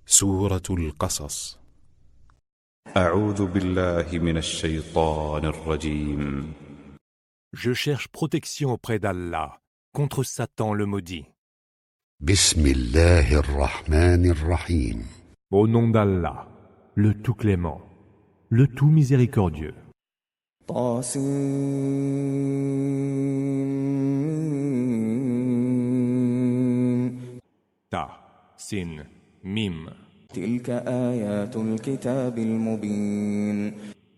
سورة القصص. أعوذ بالله من الشيطان الرجيم. Je cherche protection auprès d'Allah contre Satan le maudit. بسم الله الرحمن الرحيم. Au nom d'Allah, le tout clément, le tout miséricordieux. Ta, sin, mim.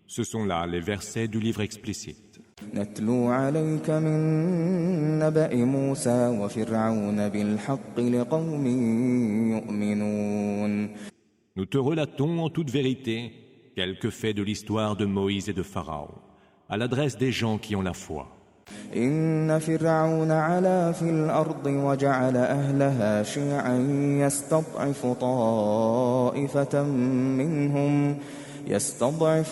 Ce sont là les versets du livre explicite. نتلو عليك من نبأ موسى وفرعون بالحق لقوم يؤمنون. Nous te relatons en toute vérité quelques faits de l'histoire de Moïse et de Pharaon, à l'adresse des gens qui ont la foi. إن فرعون علا في الأرض وجعل أهلها شيعا يستضعف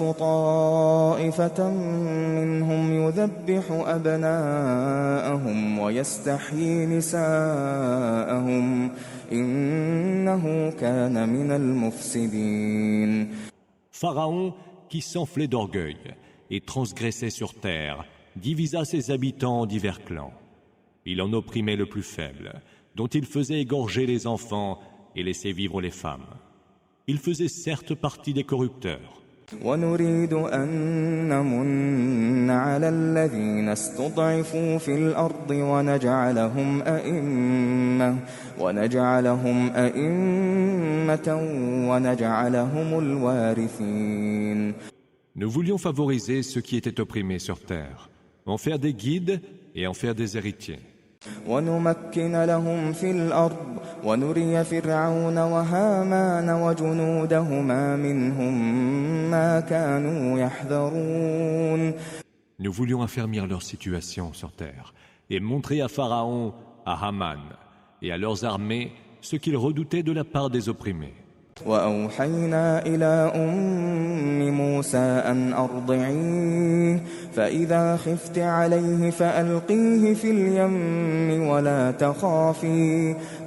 طائفة منهم يذبح أبناءهم ويستحيي نساءهم إنه كان من المفسدين. Pharaon, qui s'enflait d'orgueil et transgressait sur terre, divisa ses habitants en divers clans. Il en opprimait le plus faible, dont il faisait égorger les enfants et laissait vivre les femmes. Il faisait certes partie des corrupteurs. ونريد أن نمن على الذين استضعفوا في الأرض ونجعلهم أئمة ونجعلهم الوارثين. Nous voulions favoriser ceux qui étaient opprimés sur terre, en faire des guides et en faire des héritiers. ونمكن لهم في الأرض ونري فرعون وهامان وجنودهما منهم ما كانوا يحذرون. Nous voulions affermir leur situation sur terre et montrer à Pharaon, à Haman et à leurs armées ce qu'ils redoutaient de la part des opprimés. وأوحينا إلى أم موسى أن أرضعيه فإذا خفت عليه فألقيه في اليم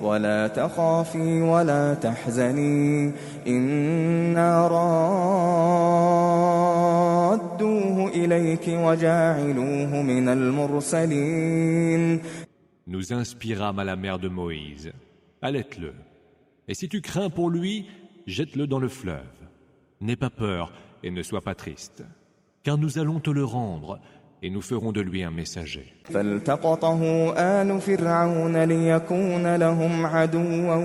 ولا تخافي ولا تحزني إنا رادوه إليك وجاعلوه من المرسلين. Nous inspirâmes à la mère de Moïse. Allaite-le. Et si tu crains pour lui, jette-le dans le fleuve. N'aie pas peur et ne sois pas triste, car nous allons te le rendre et nous ferons de lui un messager. فالتقطه آل فرعون ليكون لهم عدوا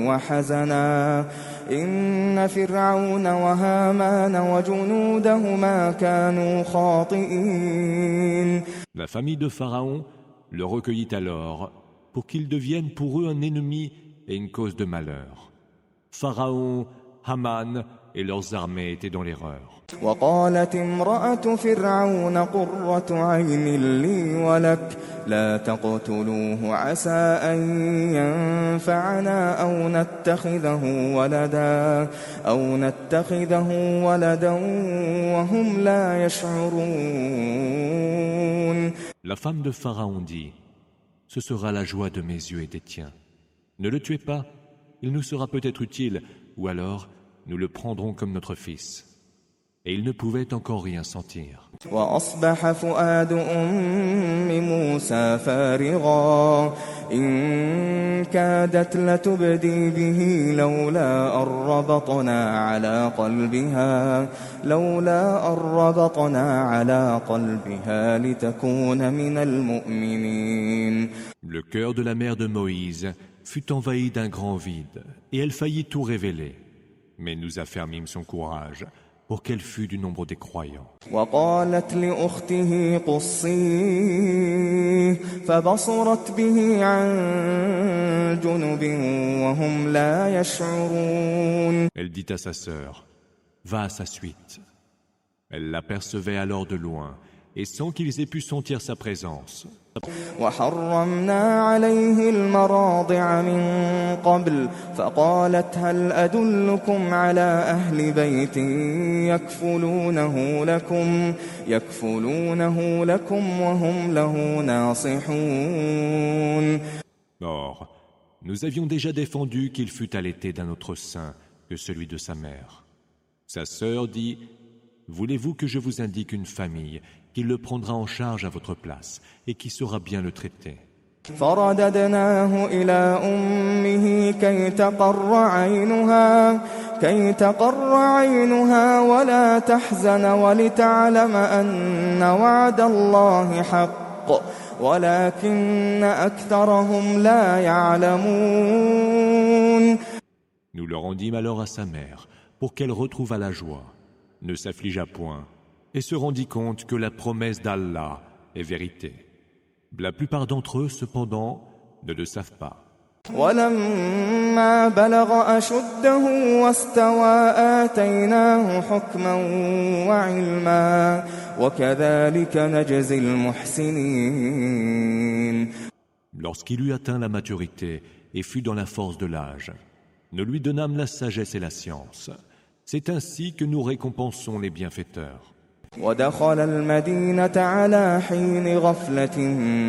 وحزنا إن فرعون وهامان وجنودهما كانوا خاطئين. La famille de Pharaon le recueillit alors pour qu'il devienne pour eux un ennemi et une cause de malheur. Pharaon, Haman et leurs armées étaient dans l'erreur. وقالت امرأة فرعون قرة عين لي ولك لا تقتلوه عسى أن ينفعنا أو نتخذه ولدا وهم لا يشعرون. La femme de Pharaon dit, ce sera la joie de mes yeux et des tiens. Ne le tuez pas, il nous sera peut-être utile, ou alors nous le prendrons comme notre fils. Et il ne pouvait encore rien sentir. وأصبح فؤاد أم موسى فارغا إن كادت لتبدي به لولا أن ربطنا على قلبها لتكون من المؤمنين. Le cœur de la mère de Moïse fut envahi d'un grand vide, et elle faillit tout révéler. Mais nous affermîmes son courage pour qu'elle fût du nombre des croyants. وقالت لأخته قصيه فبصرت به عن جنب وهم لا يشعرون. Elle dit à sa sœur, va à sa suite. Elle l'apercevait alors de loin, et sans qu'ils aient pu sentir sa présence. وحرمنا عليه المراضع من قبل فقالت هل أدلكم على أهل بيت يكفلونه لكم وهم له ناصحون. Or, nous avions déjà défendu qu'il fût allaité d'un autre sein que celui de sa mère. Sa sœur dit, voulez-vous que je vous indique une famille qui le prendra en charge à votre place et qui saura bien le traiter? فرددناه إلى أمه كي تقر عينها ولا تحزن ولتعلم أن وعد الله حق ولكن أكثرهم لا يعلمون. Nous le rendîmes alors à sa mère pour qu'elle retrouvât la joie, ne s'affligeât point et se rendit compte que la promesse d'Allah est vérité. La plupart d'entre eux, cependant, ne le savent pas. ولما بلغ أشده واستوى آتيناه حكما وعلما وكذلك نجزي المحسنين. Lorsqu'il eut atteint la maturité et fut dans la force de l'âge, nous lui donnâmes la sagesse et la science. C'est ainsi que nous récompensons les bienfaiteurs. ودخل المدينة على حين غفلة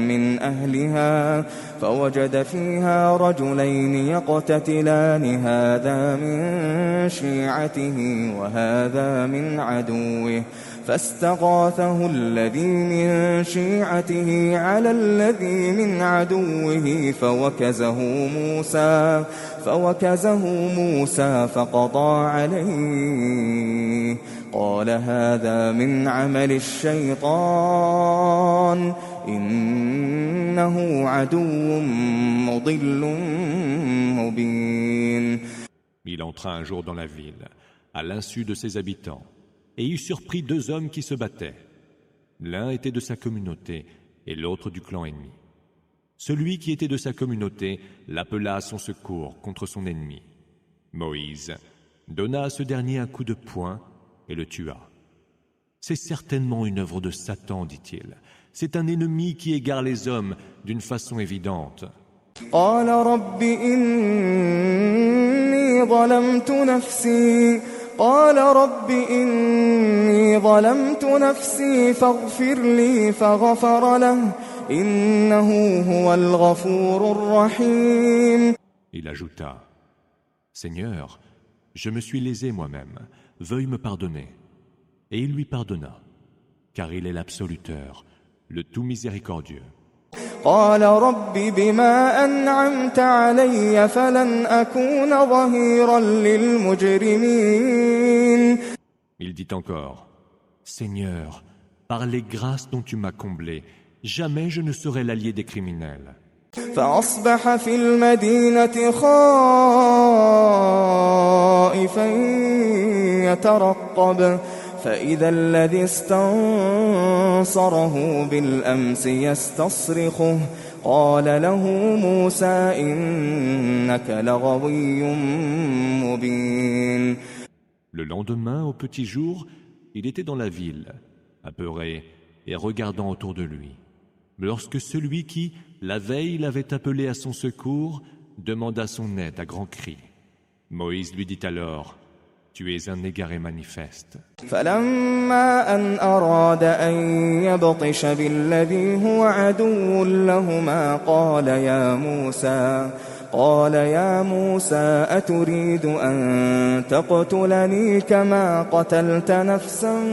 من أهلها فوجد فيها رجلين يقتتلان هذا من شيعته وهذا من عدوه فاستغاثه الذي من شيعته على الذي من عدوه فوكزه موسى فقضى عليه قال هذا من عمل الشيطان إنه عدو مضل مبين. Il entra un jour dans la ville, à l'insu de ses habitants, et y surprit deux hommes qui se battaient. L'un était de sa communauté et l'autre du clan ennemi. Celui qui était de sa communauté l'appela à son secours contre son ennemi. Moïse donna à ce dernier un coup de poing et le tua. C'est certainement une œuvre de Satan, dit-il. C'est un ennemi qui égare les hommes d'une façon évidente. قال رب إني ظلمت نفسي فاغفر لي فغفر له إنه هو الغفور الرحيم. Il ajouta, Seigneur, je me suis lésé moi-même, veuille me pardonner. Et il lui pardonna, car il est l'absoluteur, le tout miséricordieux. قال رب بما أنعمت علي فلن أكون ظهيرا للمجرمين. Il dit encore, Seigneur, par les grâces dont tu m'as comblé, jamais je ne serai l'allié des criminels. فأصبح في المدينة خائفا يترقب فإذا الذي استنصره بالأمس يستصرخه قال له موسى إنك لغوي مبين. Le lendemain, au petit jour, il était dans la ville, apeuré et regardant autour de lui. Lorsque celui qui, la veille, l'avait appelé à son secours, demanda son aide à grands cris. Moïse lui dit alors, « Tu es un égaré manifeste. » فلما أن أراد أن يبطش بالذي هو عدو لهما قال يا موسى أتريد أن تقتلني كما قتلت نفسا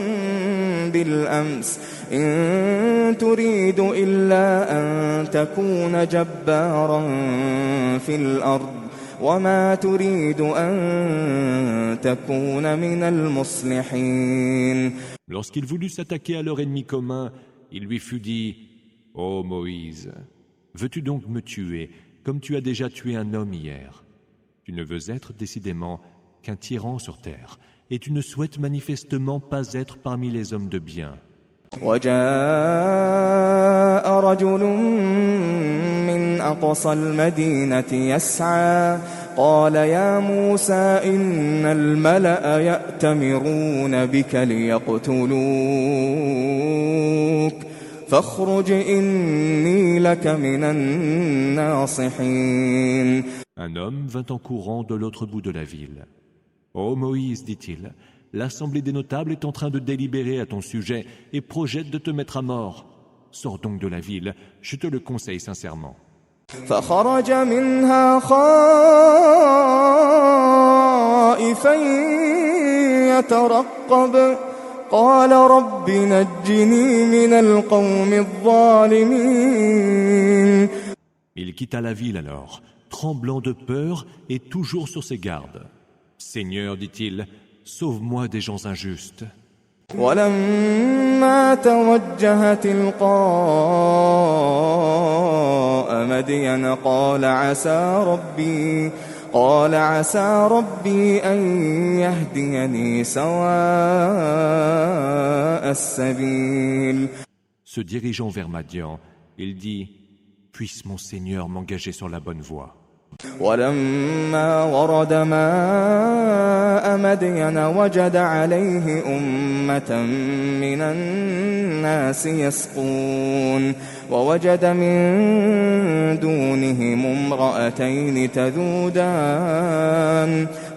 بالأمس إن تريد إلا أن تكون جبارا في الأرض وما تريد أن تكون من المصلحين. Lorsqu'il voulut s'attaquer à leur ennemi commun, il lui fut dit, « Ô Moïse, veux-tu donc me tuer comme tu as déjà tué un homme hier? Tu ne veux être décidément qu'un tyran sur terre, et tu ne souhaites manifestement pas être parmi les hommes de bien. » وجاء رجل من أقصى المدينة يسعى قال يا موسى إن الملأ يأتمرون بك ليقتلوك فاخرج إني لك من الناصحين. Un homme vint en courant de l'autre bout de la ville. « Ô Moïse, dit-il, l'assemblée des notables est en train de délibérer à ton sujet et projette de te mettre à mort. Sors donc de la ville, je te le conseille sincèrement. » فخرج منها خائفا يترقب قال رب نجني من القوم الظالمين. Il quitta la ville alors, tremblant de peur et toujours sur ses gardes. Seigneur, dit-il, sauve-moi des gens injustes. ولما توجه تلقاء مدين قال عسى ربي أن يهديني سواء السبيل. Se dirigeant vers Madian, il dit, puisse mon Seigneur m'engager sur la bonne voie. ولما ورد ماء مدين وجد عليه أمة من الناس يسقون ووجد من دونهم امرأتين تذودان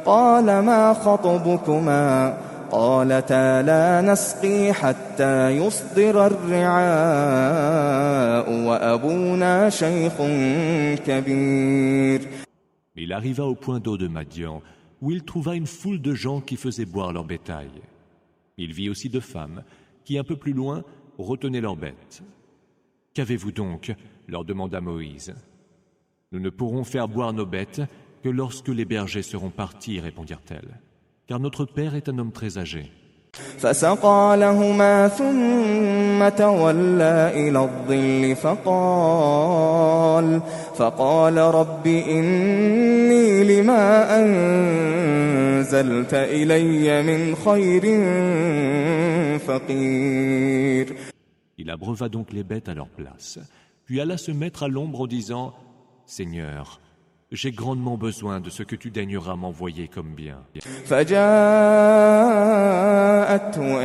قال ما خطبكما قالتا لا نسقي حتى يصدر الرعاء وأبونا شيخ كبير. Il arriva au point d'eau de Madian, où il trouva une foule de gens qui faisaient boire leur bétail. Il vit aussi deux femmes, qui un peu plus loin retenaient leurs bêtes. « Qu'avez-vous donc » leur demanda Moïse. « Nous ne pourrons faire boire nos bêtes que lorsque les bergers seront partis, répondirent-elles. Car notre père est un homme très âgé. » فسقى لهما ثم تولى إلى الظل فقال رب إني لما أنزلت إلي من خير فقير. Il abreuva donc les bêtes à leur place, puis alla se mettre à l'ombre en disant « Seigneur, j'ai grandement besoin de ce que tu daigneras m'envoyer comme bien. » فجاءته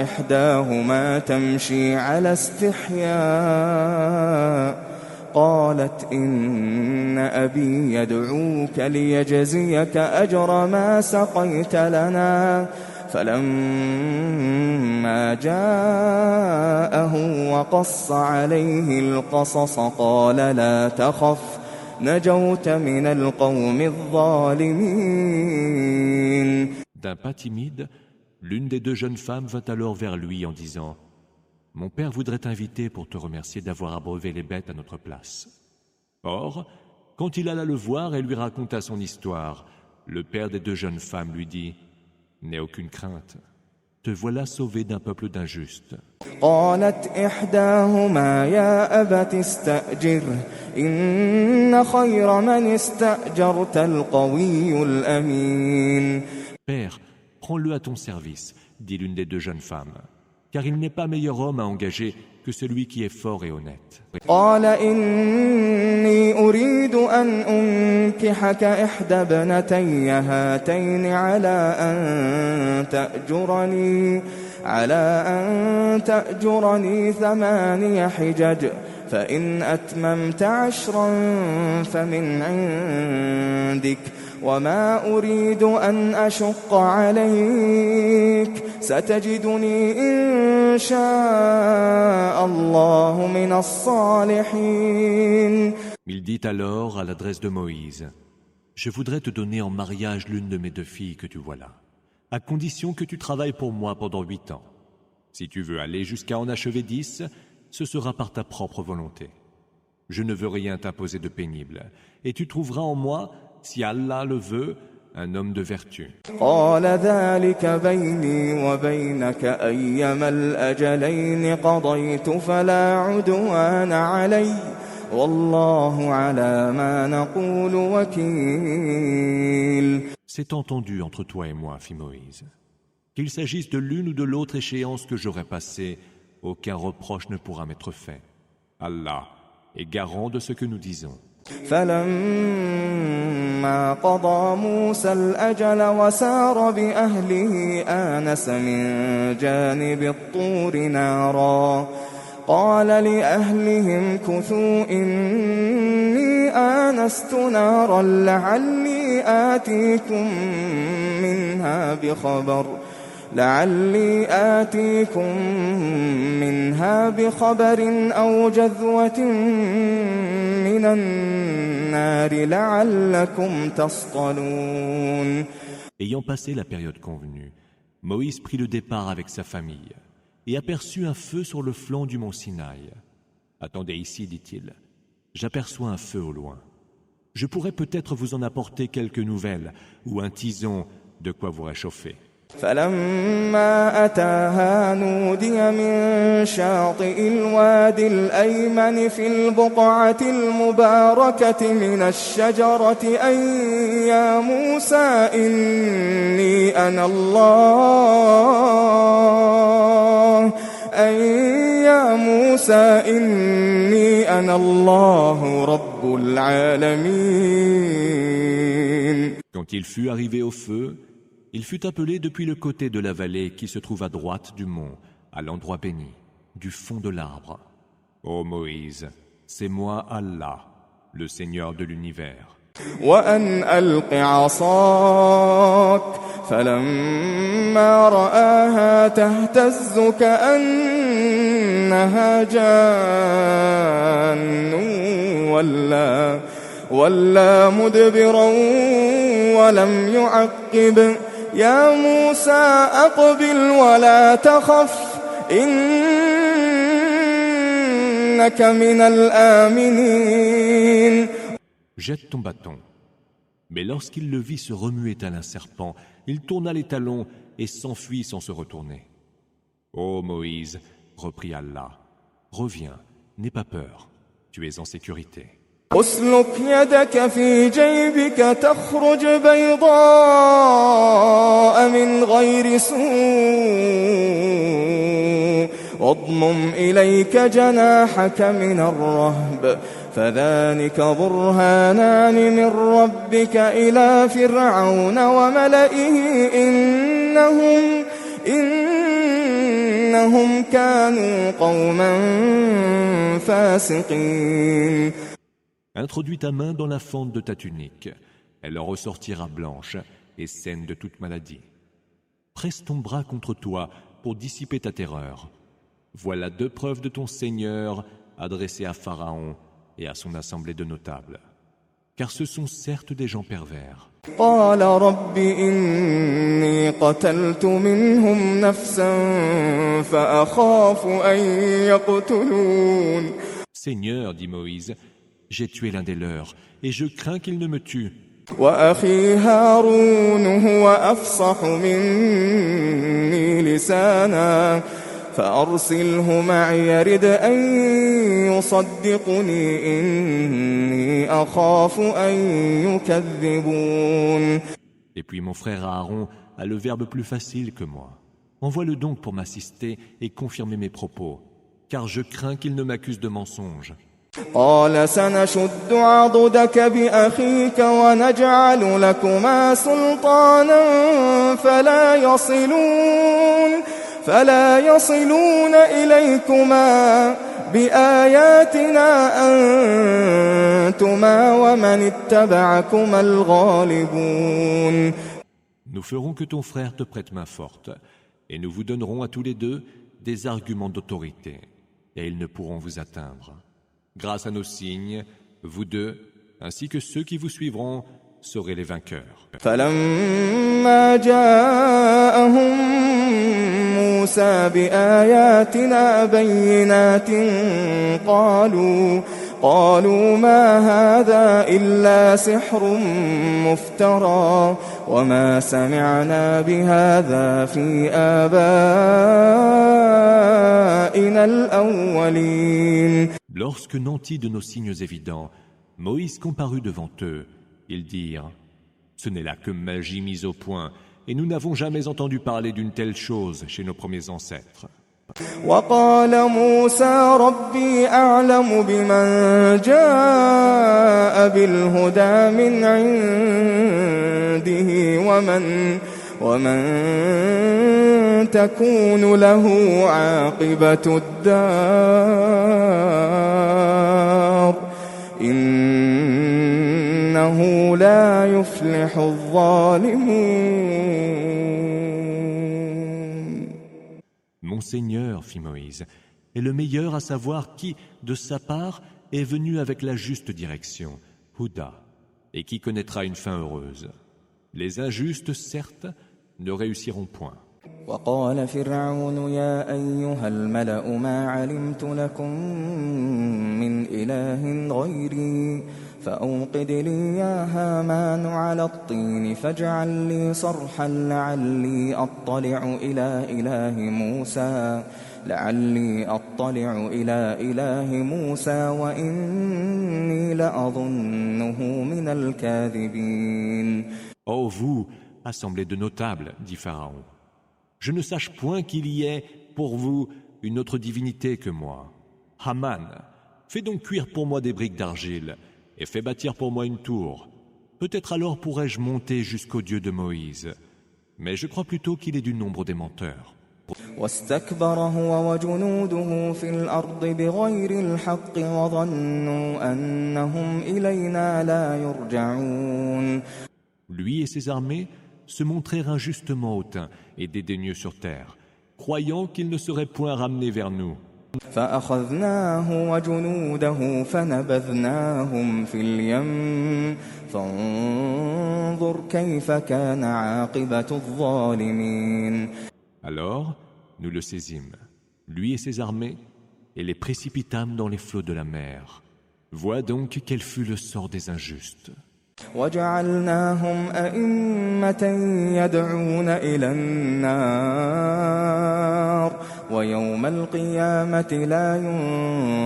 إحداهما تمشي على استحياء قالت إن أبي يدعوك ليجزيك أجر ما سقيت لنا فلما جاءه وقص عليه القصص قال لا تخف نجوت من القوم الظالمين. D'un pas timide, l'une des deux jeunes femmes vint alors vers lui en disant « Mon père voudrait t'inviter pour te remercier d'avoir abreuvé les bêtes à notre place. » Or, quand il alla le voir et lui raconta son histoire, le père des deux jeunes femmes lui dit « N'aie aucune crainte, te voilà sauvé d'un peuple d'injustes. » قالت إحداهما يا أبت استأجره إن خير من استأجرت القوي الأمين. Père, prends-le à ton service, dit l'une des deux jeunes femmes, car il n'est pas meilleur homme à engager que celui qui est fort et honnête. قال إني أريد أن أنكحك إحدى ابنتي هاتين على أن تأجرني 8 حجج فإن أتممت 10 فمن عندك وما أريد أن أشق عليك ستجدني إن شاء الله من الصالحين. Il dit alors à l'adresse de Moïse, « Je voudrais te donner en mariage l'une de mes 2 filles que tu vois là, à condition que tu travailles pour moi pendant 8 ans. Si tu veux aller jusqu'à en achever 10, ce sera par ta propre volonté. Je ne veux rien t'imposer de pénible, et tu trouveras en moi, si Allah le veut, un homme de vertu. » قال ذلك بيني وبينك أيما الأجلين قضيت فلا عدوان علي والله على ما نقول وكيل. C'est entendu entre toi et moi, fit Moïse. Qu'il s'agisse de l'une ou de l'autre échéance que j'aurai passée, aucun reproche ne pourra m'être fait. Allah est garant de ce que nous disons. فلما قضى موسى الأجل وسار بأهله آنس من جانب الطور نارا قال لأهلهم كثوا إني آنست نارا لعلي آتيكم منها بخبر لعلي آتيكم منها بخبر أو جذوة من النار لعلكم تصطلون. Ayant passé la période convenue, Moïse prit le départ avec sa famille et aperçut un feu sur le flanc du mont Sinaï. « Attendez ici, dit-il, j'aperçois un feu au loin. Je pourrais peut-être vous en apporter quelques nouvelles ou un tison de quoi vous réchauffer. » فلما أتاها نودي من شاطئ الوادي الأيمن في البقعة المباركة من الشجرة أن يا موسى إني أنا الله رب العالمين. Quand il fut arrivé au feu, il fut appelé depuis le côté de la vallée qui se trouve à droite du mont, à l'endroit béni, du fond de l'arbre. Ô Moïse, c'est moi Allah, le Seigneur de l'univers. وأن ألق عصاك فلما رآها تهتز كأنها جان ولا مدبرا ولم يعقب يا موسى أقبل ولا تخف إنك من الآمنين. Jette ton bâton. Mais lorsqu'il le vit se remuer tel un serpent, il tourna les talons et s'enfuit sans se retourner. Ô Moïse, reprit Allah, reviens, n'aie pas peur, tu es en sécurité. أسلك يدك في جيبك تخرج بيضاء من غير سوء واضمم إليك جناحك من الرهب فذلك برهانان من ربك إلى فرعون وملئه إنهم كانوا قوما فاسقين. Introduis ta main dans la fente de ta tunique, elle en ressortira blanche et saine de toute maladie. Presse ton bras contre toi pour dissiper ta terreur. Voilà 2 preuves de ton Seigneur adressées à Pharaon et à son assemblée de notables. Car ce sont certes des gens pervers. قال رب إني قتلت منهم نفسا فأخاف أن يقتلون. Seigneur, dit Moïse, j'ai tué l'un des leurs et je crains qu'il ne me tue. وأخي هارون هو أفصح مني لسانا فأرسله معي يرد أن يصدقني إني أخاف أن يكذبون. Et puis mon frère Aaron a le verbe plus facile que moi. Envoie-le donc pour m'assister et confirmer mes propos, car je crains qu'il ne m'accuse de mensonge. قال سنشد عضدك بأخيك ونجعل لكما سلطانا فلا يصلون إليكما بآياتنا أنتما ومن اتبعكما الغالبون. Nous ferons que ton frère te prête main forte, et nous vous donnerons à tous les deux des arguments d'autorité, et ils ne pourront vous atteindre. Grâce à nos signes, vous deux, ainsi que ceux qui vous suivront, serez les vainqueurs. فلما جاءهم موسى بآياتنا بينات قالوا ما هذا إلا سحر مفترى وما سمعنا بهذا في آبائنا الأولين. Lorsque nantis de nos signes évidents, Moïse comparut devant eux. Ils dirent, ce n'est là que magie mise au point, et nous n'avons jamais entendu parler d'une telle chose chez nos premiers ancêtres. وقال موسى ربي أعلم بمن جاء بالهدى من عنده ومن تكون له عاقبة الدار إنه لا يفلح الظالمون. Mon Seigneur, fit Moïse, est le meilleur à savoir qui, de sa part, est venu avec la juste direction, Houda, et qui connaîtra une fin heureuse. Les injustes, certes, ne réussiront point. وقال فرعون يا أيها الملأ ما علمت لكم من إله غيري فأوقد لي يا هامان على الطين فاجعل لي صرحا لعلي أطلع إلى إله موسى وإني لأظنه من الكاذبين. Ô vous, assemblée de notables, dit Pharaon, je ne sache point qu'il y ait pour vous une autre divinité que moi. Haman, fais donc cuire pour moi des briques d'argile et fais bâtir pour moi une tour. Peut-être alors pourrais-je monter jusqu'au Dieu de Moïse. Mais je crois plutôt qu'il est du nombre des menteurs. واستكبر هو وجنوده في الأرض بغير الحق وظنوا أنهم إلينا لا يرجعون. Lui et ses armées se montrèrent injustement hautains et dédaigneux sur terre, croyant qu'ils ne seraient point ramenés vers nous. فأخذناه وجنوده فنبذناهم في اليم فانظر كيف كان عاقبة الظالمين. Alors, nous le saisîmes, lui et ses armées, et les précipitâmes dans les flots de la mer. Vois donc quel fut le sort des injustes. وجعلناهم أئمة يدعون إلى النار ويوم القيامة لا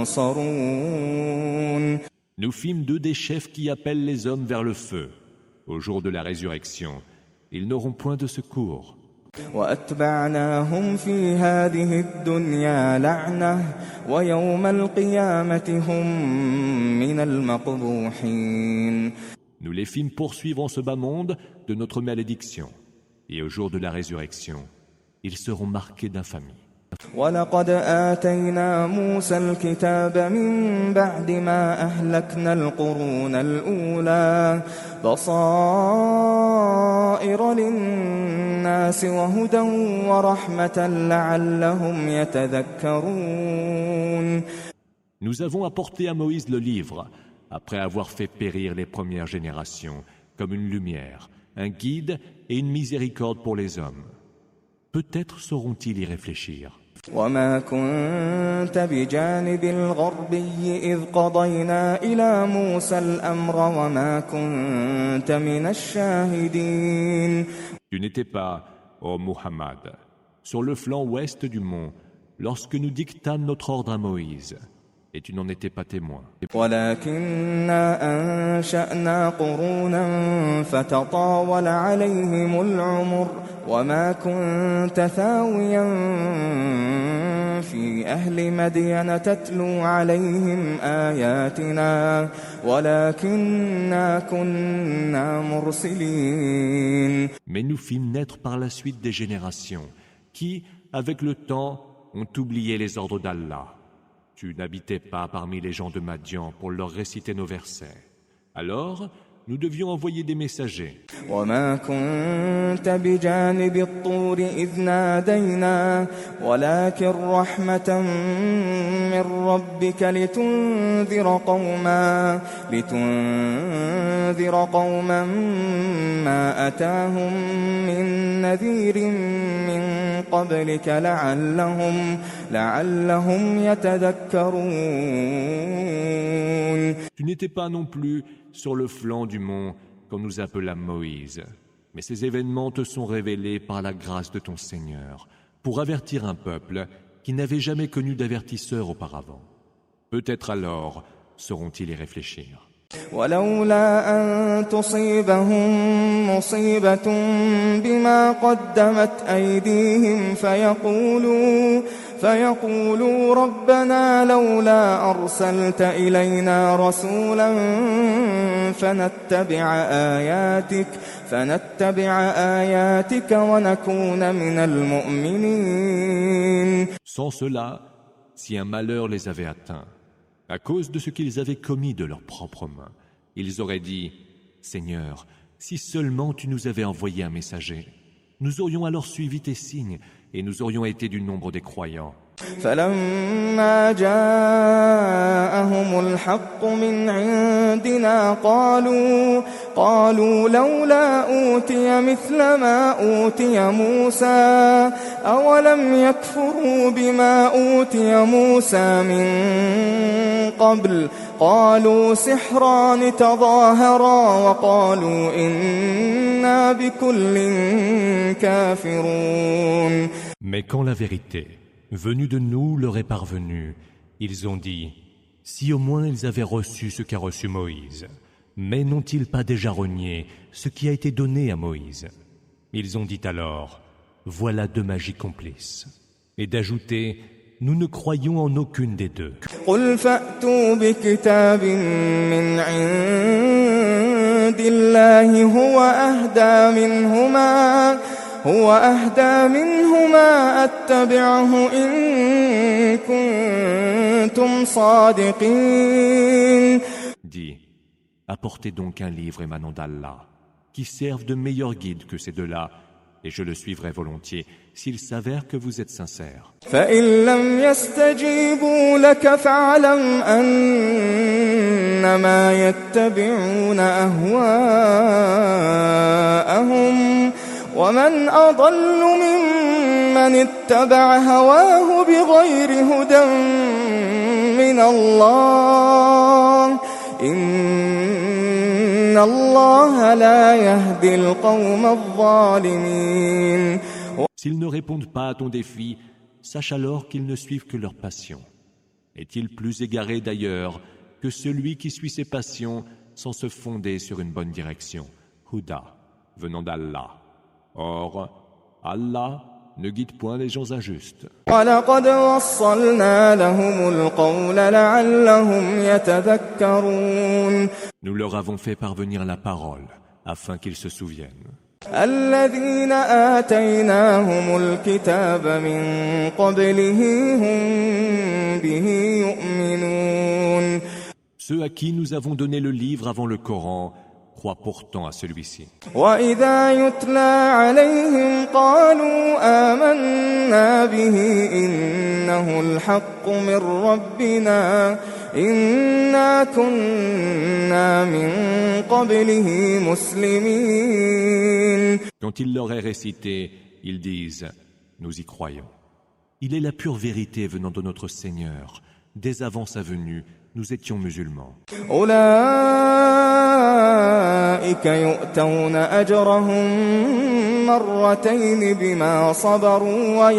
ينصرون. Nous fîmes d'eux des chefs qui appellent les hommes vers le feu. Au jour de la résurrection, ils n'auront point de secours. وأتبعناهم في هذه الدنيا لعنة ويوم القيامة هم من المقبوحين. Nous les fîmes poursuivre en ce bas monde de notre malédiction. Et au jour de la résurrection, ils seront marqués d'infamie. وَلَقَدْ آتَيْنَا مُوسَى الْكِتَابَ مِنْ بَعْدِ مَا أَهْلَكْنَا الْقُرُونَ الْأُولَى بَصَائِرَ لِلنَّاسِ وَهُدًى وَرَحْمَةً لَعَلَّهُمْ يَتَذَكَّرُونَ. Nous avons apporté à Moïse le livre, après avoir fait périr les premières générations, comme une lumière, un guide et une miséricorde pour les hommes. Peut-être sauront-ils y réfléchir. وَمَا كُنْتَ بِجَانِبِ الْغَرْبِيِّ إِذْ قَضَيْنَا إِلَى مُوسَى الْأَمْرَ وَمَا كُنْتَ مِنَ الشَّاهِدِينَ. Tu n'étais pas, ô Muhammad, sur le flanc ouest du mont, lorsque nous dictâmes notre ordre à Moïse, et tu n'en étais pas témoin. وَلَكِنَّا أَنشَأْنَا قُرُونًا فَتَطَاوَلَ عَلَيْهِمُ الْعُمُرُ وَمَا كُنْتَ ثَاوِيًا فِي أَهْلِ مَدْيَنَ تَتْلُو عَلَيْهِمْ آيَاتِنَا وَلَكِنَّا كُنَّا مُرْسِلِينَ. Mais nous fîmes naître par la suite des générations qui, avec le temps, ont oublié les ordres d'Allah. Tu n'habitais pas parmi les gens de Madian pour leur réciter nos versets. Alors, nous devions envoyer des messagers. وَمَا كُنْتَ بِجَانِبِ الطُّورِ إِذْ نَادَيْنَا وَلَكِنْ رَحْمَةً مِّن رَّبِّكَ لِتُنذِرَ قَوْمًا مَّا أَتَاهُم مِّن نَّذِيرٍ مِّن قَبْلِكَ لَعَلَّهُمْ يَتَذَكَّرُونَ. Tu n'étais pas non plus sur le flanc du mont quand nous appelâmes Moïse. Mais ces événements te sont révélés par la grâce de ton Seigneur, pour avertir un peuple qui n'avait jamais connu d'avertisseur auparavant. Peut-être alors sauront-ils y réfléchir. ولولا أن تصيبهم مصيبة بما قدمت أيديهم فيقولوا ربنا لولا أرسلت إلينا رسولا فنتبع آياتك ونكون من المؤمنين. Sans cela, si un malheur les avait atteints, à cause de ce qu'ils avaient commis de leurs propres mains, ils auraient dit « Seigneur, si seulement tu nous avais envoyé un messager, nous aurions alors suivi tes signes et nous aurions été du nombre des croyants. فلما جاءهم الحق من عندنا قالوا لولا أوتي مثل ما أوتي موسى أولم يكفروا بما أوتي موسى من قبل قالوا سحران تظاهرا وقالوا إنا بكل كافرون. Mais quand la vérité venue de nous leur est parvenue, ils ont dit, si au moins ils avaient reçu ce qu'a reçu Moïse, mais n'ont-ils pas déjà renié ce qui a été donné à Moïse? Ils ont dit alors, voilà deux magies complices. Et d'ajouter, nous ne croyons en aucune des deux. قل فأتوا بكتاب من عند الله هو أهدى منهما أتبعه إن كنتم صادقين. Dis, apportez donc un livre émanant d'Allah, qui serve de meilleur guide que ces deux-là, et je le suivrai volontiers, s'il s'avère que vous êtes sincères. فإن لم يستجيبوا لك فاعلم أنما يتبعون أهواءهم ومن أضل ممن اتبع هواه بغير هدى من الله إن الله لا يهدي القوم الظالمين. S'ils ne répondent pas à ton défi, sache alors qu'ils ne suivent que leur passion. Est-il plus égaré d'ailleurs que celui qui suit ses passions sans se fonder sur une bonne direction, Huda, venant d'Allah. Or, Allah ne guide point les gens injustes. وَلَقَدْ وَصَّلْنَا لَهُمُ الْقَوْلَ لَعَلَّهُمْ يَتَذَكَّرُونَ. Nous leur avons fait parvenir la parole afin qu'ils se souviennent. الَّذِينَ آتَيْنَاهُمُ الْكِتَابَ مِنْ قَبْلِهِ هُمْ بِهِ يُؤْمِنُونَ. Ceux à qui nous avons donné le livre avant le Coran croient pourtant à celui-ci. وَإِذَا يُتْلَى عَلَيْهِمْ قَالُوا آمَنَّا بِهِ إِنَّهُ الْحَقُّ مِنْ رَبِّنَا إِنَّا كُنَّا مِنْ قَبْلِهِ مُسْلِمِينَ. Quand il leur est récité, ils disent « Nous y croyons. Il est la pure vérité venant de notre Seigneur. Dès avant sa venue, nous étions musulmans. » أولئك يؤتون أجرهم مرتين بما صبروا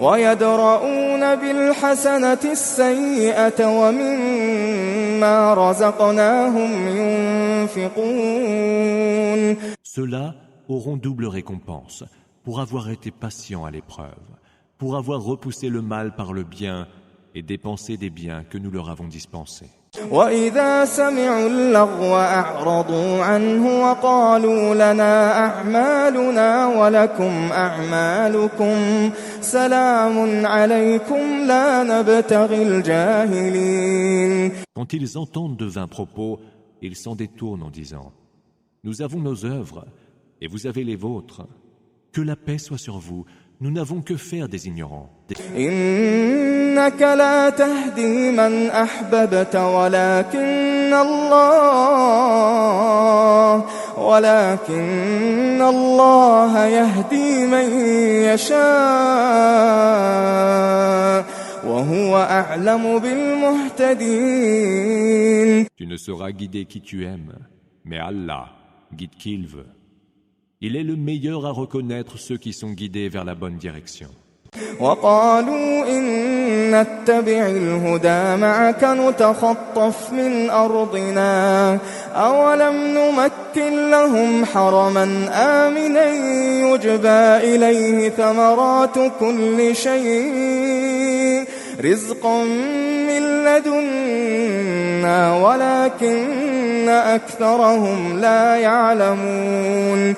ويدرؤون بالحسنة السيئة ومما رزقناهم ينفقون. Ceux-là auront double récompense pour avoir été patients à l'épreuve, pour avoir repoussé le mal par le bien et dépensé des biens que nous leur avons dispensés. وَإِذَا سَمِعُوا اللَّغْوَ أَعْرَضُوا عَنْهُ وَقَالُوا لَنَا أَعْمَالُنَا وَلَكُمْ أَعْمَالُكُمْ سَلَامٌ عَلَيْكُمْ لَا نَبْتَغِي الْجَاهِلِينَ. Quand ils entendent de vains propos, ils s'en détournent en disant « Nous avons nos œuvres et vous avez les vôtres. Que la paix soit sur vous. Nous n'avons que faire des ignorants. » إنك لا تهدي من أحببت ولكن الله يهدي من يشاء وهو أعلم بالمهتدين. Tu ne sauras guider qui tu aimes, mais Allah guide qui il veut. Il est le meilleur à reconnaître ceux qui sont guidés vers la bonne direction. وقالوا إن نتبع الهدى معك نتخطف من أرضنا أولم نمكن لهم حرما آمنا يجبى إليه ثمرات كل شيء رزقا من لدنا ولكن أكثرهم لا يعلمون.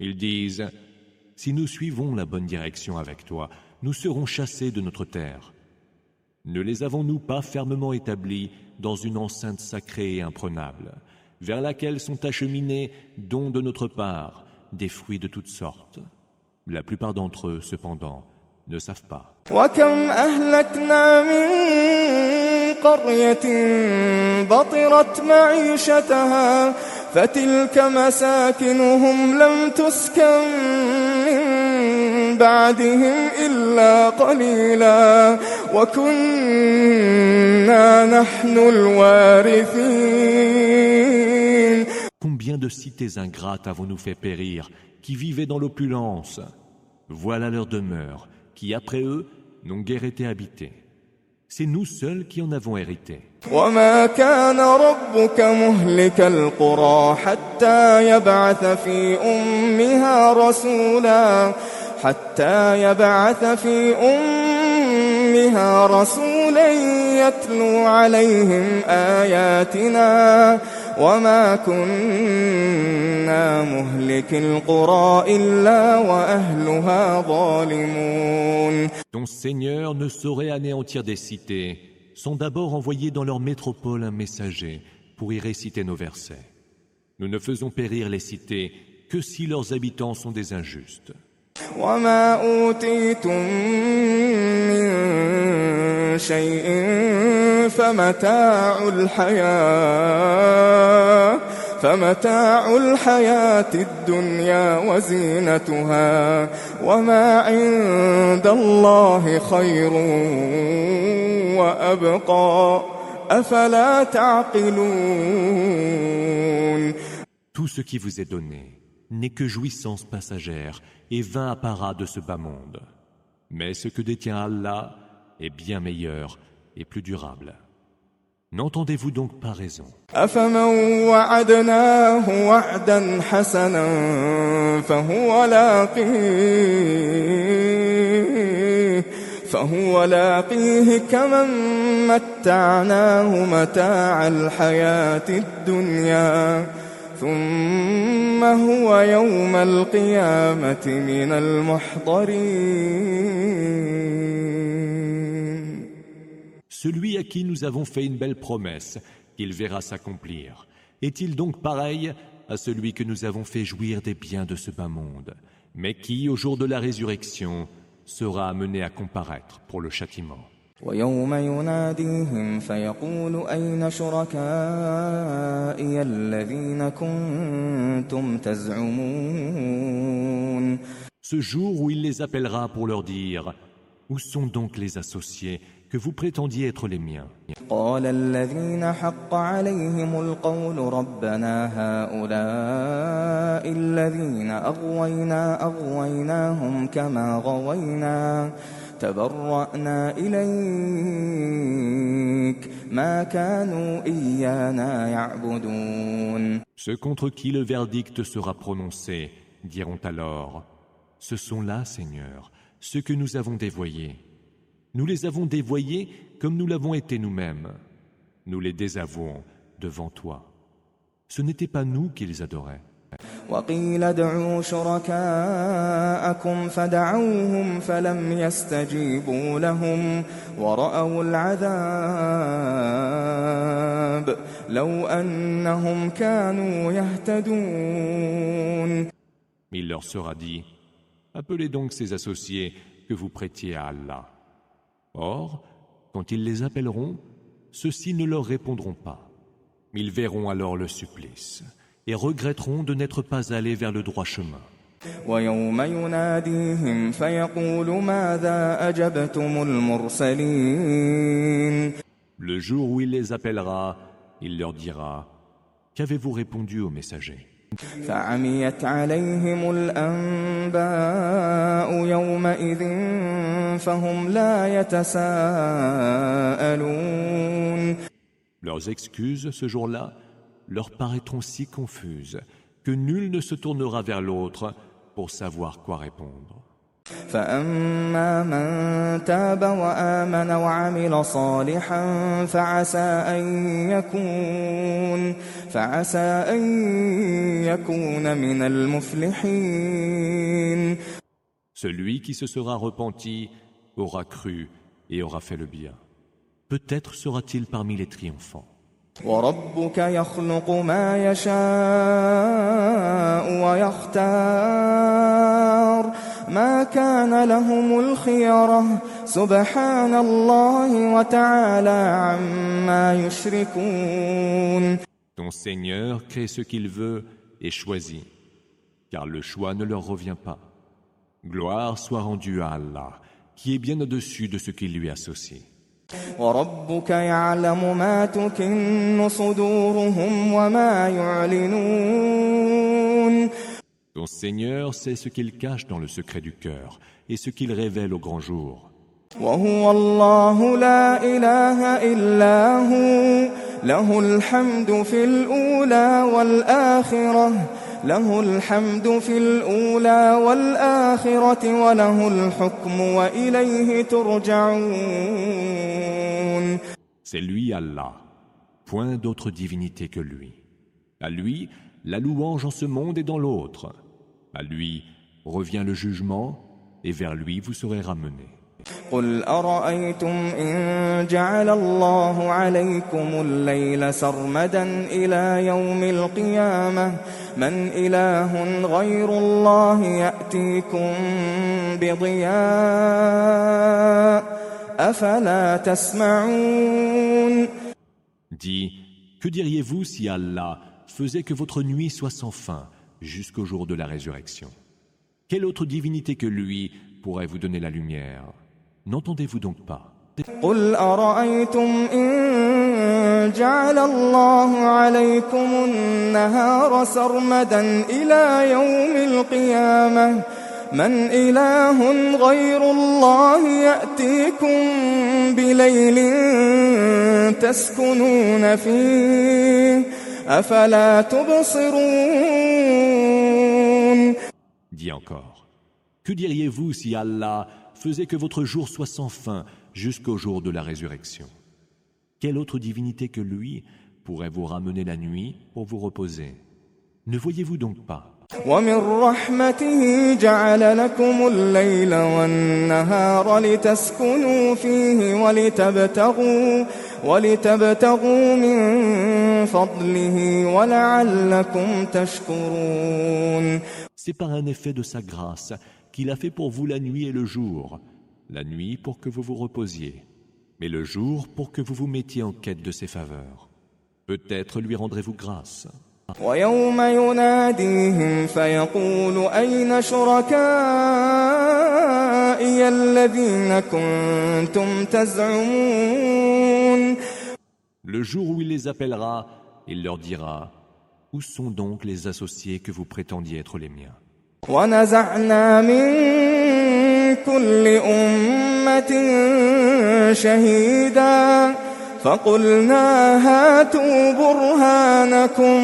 Ils disent, si nous suivons la bonne direction avec toi, nous serons chassés de notre terre. Ne les avons-nous pas fermement établis dans une enceinte sacrée et imprenable, vers laquelle sont acheminés dons de notre part, des fruits de toutes sortes. La plupart d'entre eux, cependant, ne savent pas. وكم أهلكنا من قرية بطرت معيشتها فتلك مساكنهم لم تسكن من بعدهم إلا قليلا وكنا نحن الوارثين. Combien de cités ingrates avons-nous fait périr, qui vivaient dans l'opulence? Voilà leur demeure, qui après eux n'ont guère été habitées. C'est nous seuls qui en avons hérité. وما كان ربك مهلك القرى حتى يبعث في أمها رسولا يتلو عليهم آياتنا وما كنا مهلك القرى إلا وأهلها ظالمون. Ton Seigneur ne saurait anéantir des cités sans d'abord envoyer dans leur métropole un messager pour y réciter nos versets. Nous ne faisons périr les cités que si leurs habitants sont des injustes. وما أوتيتم من شيء فمتاع الحياة الدنيا وزينتها وما عند الله خير وأبقى أفلا تعقلون. Tout ce qui vous est donné n'est que jouissance passagère et vain apparat de ce bas monde. Mais ce que détient Allah est bien meilleur et plus durable. N'entendez-vous donc pas raison? أفمن وعدناه وعدا حسنا فهو لاقيه كمن متعناه متاع الحياة الدنيا ثم هو يوم القيامة من المحضرين. Celui à qui nous avons fait une belle promesse, qu'il verra s'accomplir, est-il donc pareil à celui que nous avons fait jouir des biens de ce bas monde, mais qui, au jour de la résurrection, sera amené à comparaître pour le châtiment? ويوم يناديهم فيقول أين شركائي الذين كنتم تزعمون. Ce jour où il les appellera pour leur dire: où sont donc les associés que vous prétendiez être les miens? قال الذين حق عليهم القول ربنا هؤلاء الذين أغويناهم كما غوينا تبرأنا إليك ما كانوا إيانا يعبدون. Ceux contre qui le verdict sera prononcé diront alors: ce sont là, Seigneur, ceux que nous avons dévoyés. Nous les avons dévoyés comme nous l'avons été nous-mêmes. Nous les désavouons devant toi. Ce n'était pas nous qui les adoraient. وقيل ادعوا شركاءكم فدعوهم فلم يستجيبوا لهم ورأوا العذاب لو أنهم كانوا يهتدون. Il leur sera dit: appelez donc ces associés que vous prêtiez à Allah. Or, quand ils les appelleront, ceux-ci ne leur répondront pas. Ils verront alors le supplice et regretteront de n'être pas allés vers le droit chemin. ويوم يناديهم فيقول ماذا أجبتم المرسلين. Le jour où il les appellera, il leur dira: qu'avez-vous répondu aux messagers? فعميت عليهم الأنباء يومئذ فهم لا يتساءلون. Leurs excuses, ce jour-là, leur paraîtront si confuses que nul ne se tournera vers l'autre pour savoir quoi répondre. فأما من تاب وآمن وعمل صالحا فعسى أن يكون من المفلحين. Celui qui se sera repenti aura cru et aura fait le bien. Peut-être sera-t-il parmi les triomphants. وربك يخلق ما يشاء ويختار ما كان لهم الخيرة سبحان الله وتعالى عما يشركون. Ton Seigneur crée ce qu'il veut et choisit, car le choix ne leur revient pas. Gloire soit rendue à Allah, qui est bien au-dessus de ce qu'il lui associe. وربك يعلم ما تكن صدورهم وما يعلنون. Ton Seigneur sait ce qu'il cache dans le secret du cœur et ce qu'il révèle au grand jour. وهو الله لا إله إلا هو له الحمد في الأولى والآخرة له الحمد في الأولى والآخرة وله الحكم وإليه ترجعون. C'est lui Allah, point d'autre divinité que lui. À lui, la louange en ce monde et dans l'autre. À lui revient le jugement et vers lui vous serez ramenés. قل أرأيتم إن جعل الله عليكم الليل سرمدا إلى يوم القيامة من إله غير الله يأتيكم بضياء أفلا تسمعون. Dis, que diriez-vous si Allah faisait que votre nuit soit sans fin jusqu'au jour de la résurrection? Quelle autre divinité que lui pourrait vous donner la lumière? N'entendez-vous donc pas? قل أرأيتم إن جعل الله عليكم النهار سرمدا إلى يوم القيامة من إله غير الله يأتيكم بليل تسكنون فيه أفلا تبصرون. Dis encore, que diriez-vous si Allah faisait que votre jour soit sans fin jusqu'au jour de la résurrection? Quelle autre divinité que lui pourrait vous ramener la nuit pour vous reposer? Ne voyez-vous donc pas? ومن رحمته جعل لكم الليل والنهار لتسكنوا فيه ولتبتغوا من فضله ولعلكم تشكرون. C'est par un effet de sa grâce qu'il a fait pour vous la nuit et le jour, la nuit pour que vous vous reposiez, mais le jour pour que vous vous mettiez en quête de ses faveurs. Peut-être lui rendrez-vous grâce. ويوم يناديهم فيقول أين شركائي الذين كنتم تزعمون. Le jour où il les appellera, il leur dira: où sont donc les associés que vous prétendiez être les miens? ونزعنا من كل أمة شهيدا فقلنا هاتوا برهانكم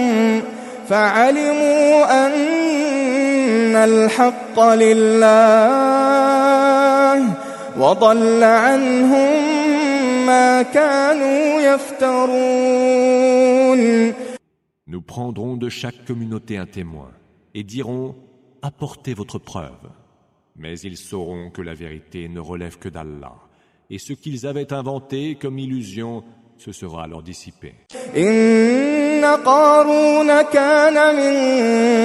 فعلموا أن الحق لله وضل عنهم ما كانوا يفترون. Nous prendrons de chaque communauté un témoin et dirons: apportez votre preuve. Mais ils sauront que la vérité ne relève que d'Allah. Et ce qu'ils avaient inventé comme illusion, ce sera alors dissipé. إن قارون كان من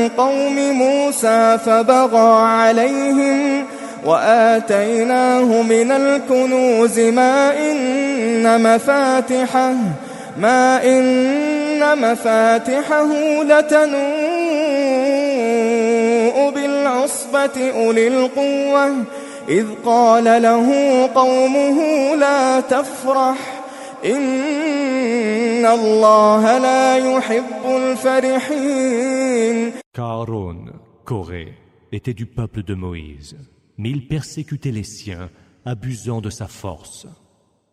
قوم موسى فبغى عليهم وآتيناه من الكنوز ما إن مفاتحه لتنوء بالعصبة أولي القوة إذ قال له قومه لا تفرح إن الله لا يحب الفرحين. Aaron, Corée, était du peuple de Moïse, mais il persécutait les siens, abusant de sa force.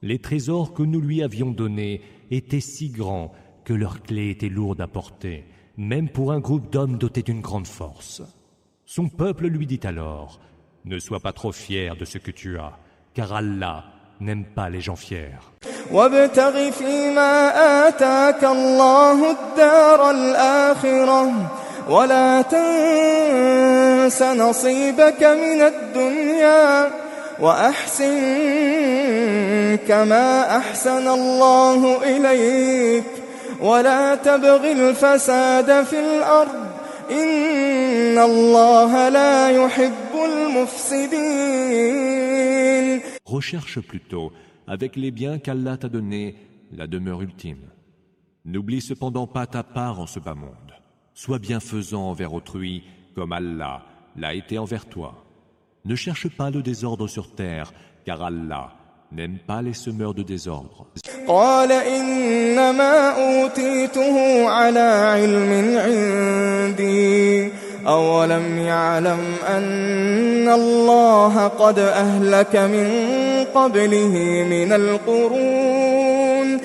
Les trésors que nous lui avions donnés étaient si grands que leurs clés étaient lourdes à porter, même pour un groupe d'hommes dotés d'une grande force. Son peuple lui dit alors: ne sois pas trop fier de ce que tu as, car Allah n'aime pas les gens fiers. وابتغ فيما آتاك الله الدار الآخرة ولا تنس نصيبك من الدنيا وأحسن كما أحسن الله إليك ولا تبغ الفساد في الأرض إن الله لا يحب المفسدين. Recherche plutôt, avec les biens qu'Allah t'a donnés, la demeure ultime. N'oublie cependant pas ta part en ce bas monde. Sois bienfaisant envers autrui, comme Allah l'a été envers toi. Ne cherche pas le désordre sur terre, car Allah n'aime pas les semeurs de désordre. قال إنما أوتيته على علم عندي أولم يعلم أن الله قد أهلك من قبله من القرون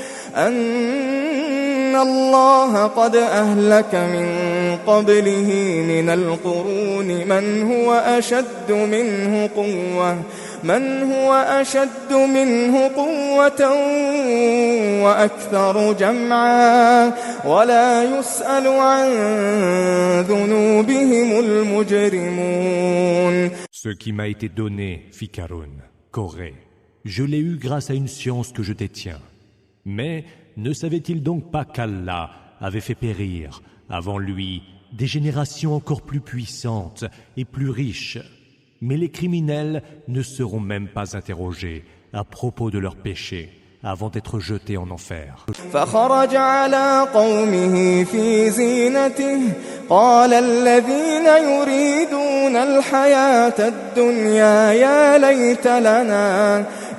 من هو أشد منه قوة وأكثر جمعا ولا يسأل عن ذنوبهم المجرمون. Ce qui m'a été donné, fit Karun, Corée, je l'ai eu grâce à une science que je détiens. Mais ne savait-il donc pas qu'Allah avait fait périr, avant lui, des générations encore plus puissantes et plus riches? Mais les criminels ne seront même pas interrogés à propos de leurs péchés avant d'être jetés en enfer. فخرج على قومه في زينته قال الذين يريدون الحياة الدنيا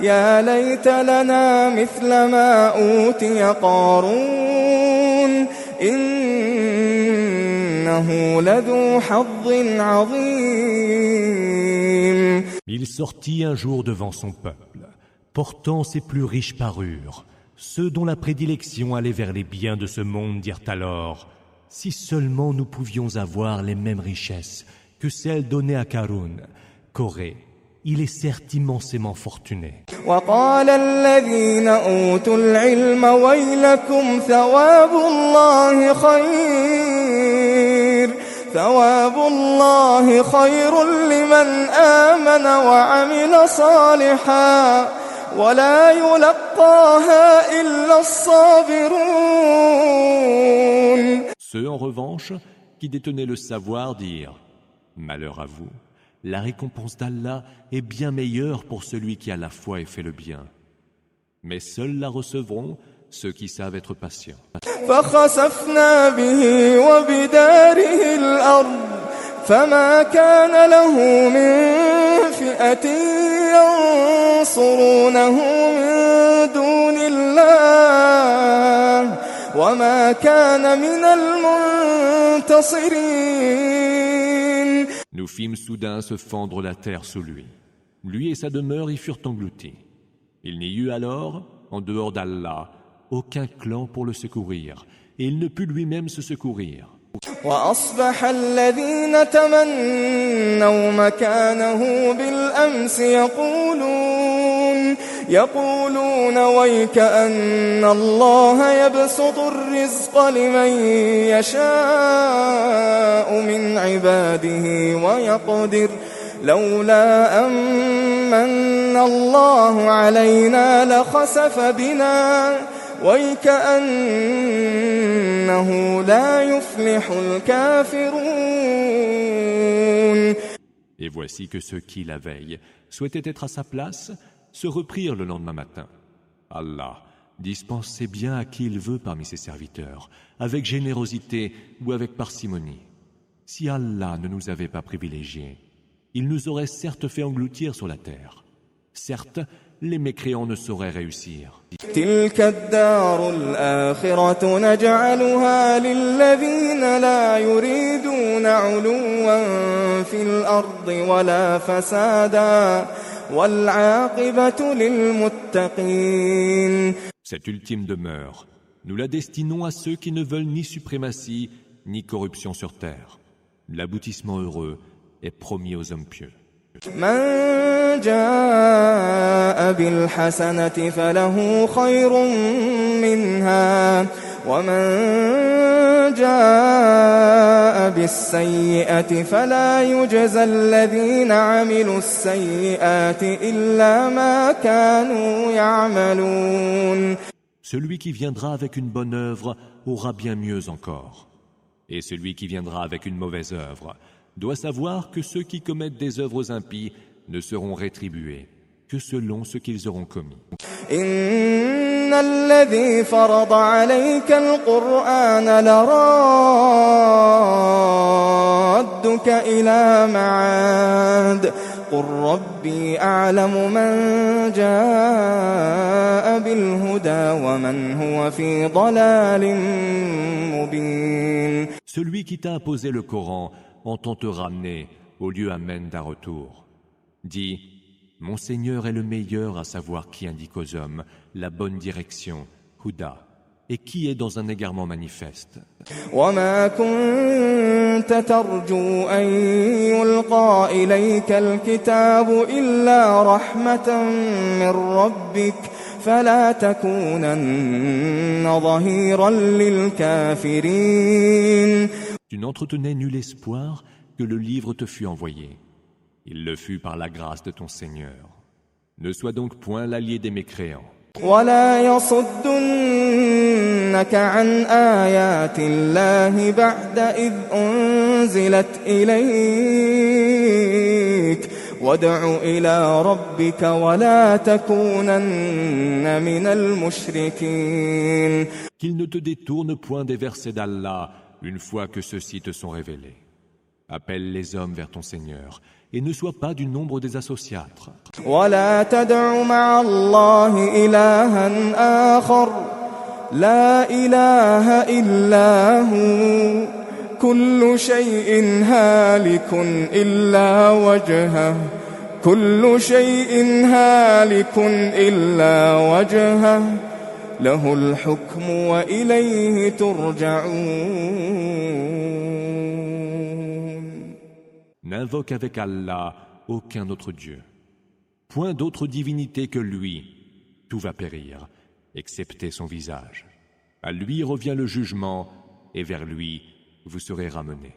يا ليت لنا مثل ما أوتي قارون إنه لذو حظ عظيم. Il sortit un jour devant son peuple, portant ses plus riches parures. Ceux dont la prédilection allait vers les biens de ce monde dirent alors: si seulement nous pouvions avoir les mêmes richesses que celles données à Karun, Corée, il est certes immensément fortuné. وقال الذين أوتوا العلم ويلكم ثواب الله خير لمن آمن وعمل صالحا ولا يلقاها إلا الصابرون. Ceux en revanche qui détenaient le savoir dirent: malheur à vous, la récompense d'Allah est bien meilleure pour celui qui a la foi et fait le bien. Mais seuls la recevront ceux qui savent être patients. فخسفنا به وبداره الأرض فما كان له من فئة ينصرونه من دون الله وما كان من المنتصرين. Nous fîmes soudain se fendre la terre sous lui. Lui et sa demeure y furent engloutis. Il n'y eut alors, en dehors d'Allah, aucun clan pour le secourir, et il ne put lui-même se secourir. وأصبح الذين تمنوا مكانه بالأمس يقولون ويك أن الله يبسط الرزق لمن يشاء من عباده ويقدر لولا أمن الله علينا لخسف بنا ويكأنه لا يفلح الكافرون. Et voici que ceux qui, la veille, souhaitaient être à sa place, se reprirent le lendemain matin. Allah dispense ses biens à qui il veut parmi ses serviteurs, avec générosité ou avec parcimonie. Si Allah ne nous avait pas privilégiés, il nous aurait certes fait engloutir sur la terre. Certes, les mécréants ne sauraient réussir. تلك الدار الآخرة نجعلها للذين لا يريدون علوا في الأرض ولا فسادا والعاقبة للمتقين. Cette ultime demeure, nous la destinons à ceux qui ne veulent ni suprématie ni corruption sur terre. L'aboutissement heureux est promis aux hommes pieux. من جاء بالحسنة فله خير منها ومن جاء بالسيئة فلا يجزى الذين عملوا السيئات إلا ما كانوا يعملون. Celui qui viendra avec une bonne œuvre aura bien mieux encore. Et celui qui viendra avec une mauvaise œuvre doit savoir que ceux qui commettent des œuvres impies ne seront rétribués que selon ce qu'ils auront commis. إن الذي فرض عليك القرآن لرادك إلى معاد قل ربي أعلم من جاء بالهدى ومن هو في ضلال مبين. Celui qui t'a imposé le Coran entend te ramener au lieu amène d'un retour. Dis, mon Seigneur est le meilleur à savoir qui indique aux hommes la bonne direction, Huda, et qui est dans un égarement manifeste. وما كنت ترجو أن يلقى إليك الكتاب إلا رحمة من ربك فلا تكونن ظهيرا للكافرين. Tu n'entretenais nul espoir que le livre te fût envoyé. Il le fut par la grâce de ton Seigneur. Ne sois donc point l'allié des mécréants. ولا يصدنك عن آيات الله بعد إذ أنزلت إليك وادع إلى ربك ولا تكونن من المشركين. Qu'il ne te détourne point des versets d'Allah une fois que ceux-ci te sont révélés. Appelle les hommes vers ton Seigneur et ne sois pas du nombre des associatres. ولا تدع مع الله إلها آخر لا إله إلا هو كل شيء هالك إلا وجهه كل شيء هالك إلا وجهه له الحكم وإليه ترجعون. N'invoque avec Allah aucun autre Dieu. Point d'autre divinité que lui. Tout va périr, excepté son visage. À lui revient le jugement, et vers lui vous serez ramenés.